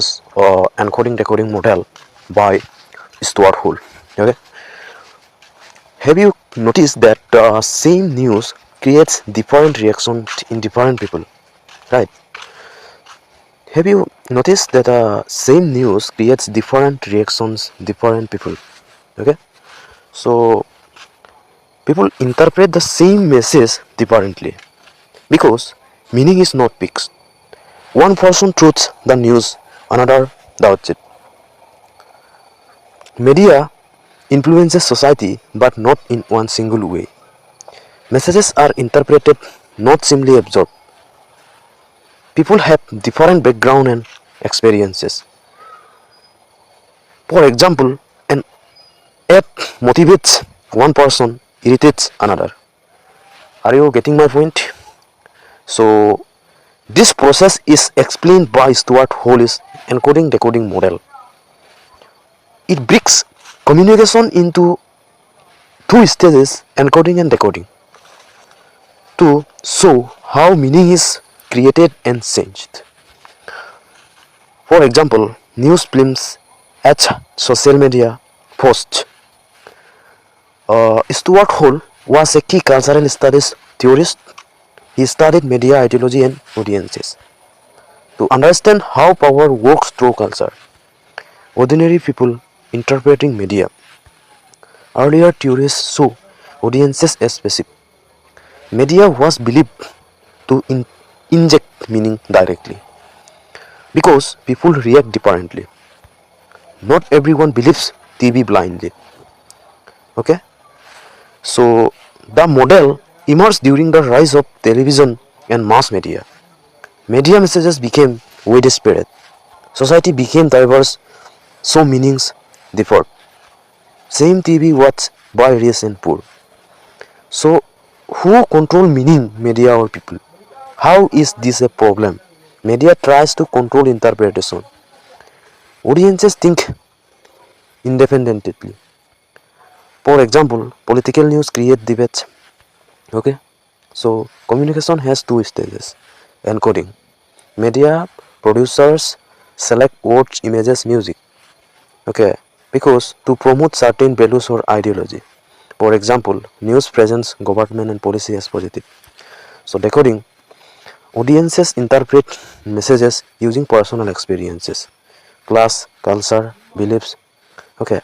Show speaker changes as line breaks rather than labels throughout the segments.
was encoding decoding model by Stuart. Okay, have you noticed that same news creates different reactions in different people, right? Have you noticed that same news creates different reactions different people? Okay, so people interpret the same message differently because meaning is not fixed. One person truths the news, another doubts it. Media influences society but not in one single way. Messages are interpreted, not simply absorbed. People have different background and experiences. For example, an ad motivates one person, irritates another. Are you getting my point? So this process is explained by Stuart Hall's encoding decoding model. It breaks communication into two stages, encoding and decoding, to show how meaning is created and changed. For example, news films, ads, social media, posts. Stuart Hall was a key cultural studies theorist. He studied media ideology and audiences. To understand how power works through culture, ordinary people interpreting media. Earlier theorists show audiences as passive. Media was believed to inject meaning directly because people react differently. Not everyone believes TV blindly. Okay, so the model emerged during the rise of television and mass media. Media messages became widespread. Society became diverse, so meanings differed. Same TV watched by rich and poor. So, who control meaning, media or people? How is this a problem? Media tries to control interpretation. Audiences think independently. For example, political news create debates. Okay, so communication has two stages. Encoding. Media producers select words, images, music. Okay, because to promote certain values or ideology. For example, news presents government and policy as positive. So decoding. Audiences interpret messages using personal experiences, class, culture, beliefs. Okay.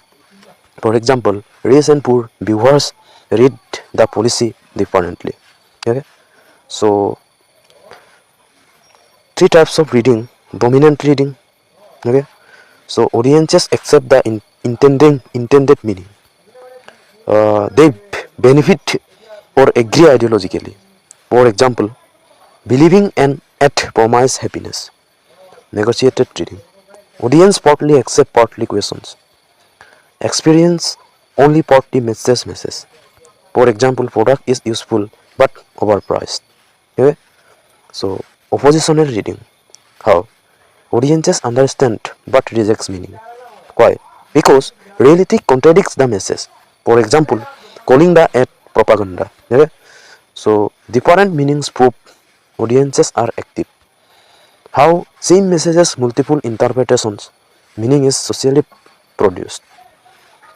For example, rich and poor viewers read the policy differently. Okay. So three types of reading: dominant reading. Okay. So audiences accept the intended meaning. They benefit or agree ideologically. For example, believing an act promise happiness. Negotiated reading. Audience partly accept, partly questions. Experience only partly message. For example, product is useful but overpriced. Okay? So oppositional reading. How? Audiences understand but rejects meaning. Why? Because reality contradicts the message. For example, calling the ad propaganda. Okay? So different meanings prove audiences are active. How same messages multiple interpretations, meaning is socially produced.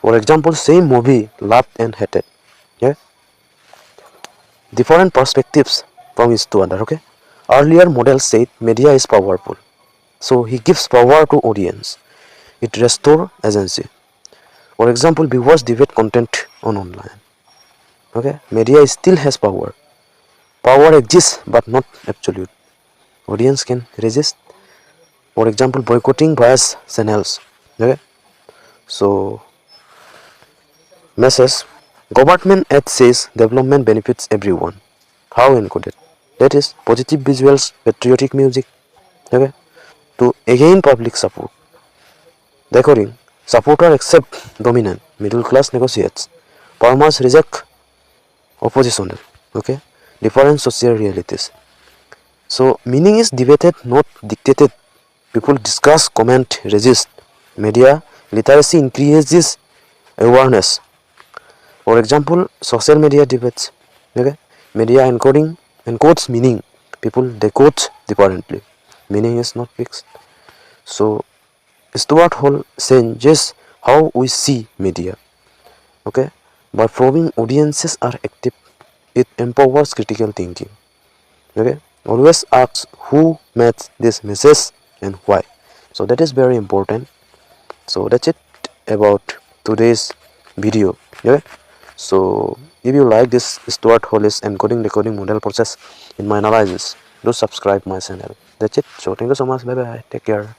For example, same movie loved and hated. Yeah, different perspectives from each to other. Okay, earlier models said media is powerful, so he gives power to audience. It restores agency. For example, viewers debate content on online. Okay, media still has power. Power exists but not absolute. Audience can resist. For example, boycotting bias channels. Okay, so message: government ad says development benefits everyone. How encoded? That is positive visuals, patriotic music. Okay, to again public support. Decoding: supporter accept dominant, middle class negotiates. Farmers reject oppositional. Okay, different social realities. So meaning is debated, not dictated. People discuss, comment, resist. Media literacy increases awareness. For example, social media debates. Okay, media encoding encodes meaning. People decode differently. Meaning is not fixed. So Stuart Hall changes how we see media. Okay, by proving audiences are active, it empowers critical thinking. Okay, always ask who made this message and why. So that is very important. So that's it about today's video. Okay, so if you like this Stuart Hall's encoding decoding model process in my analysis, do subscribe my channel. That's it. So thank you so much. Bye bye. Take care.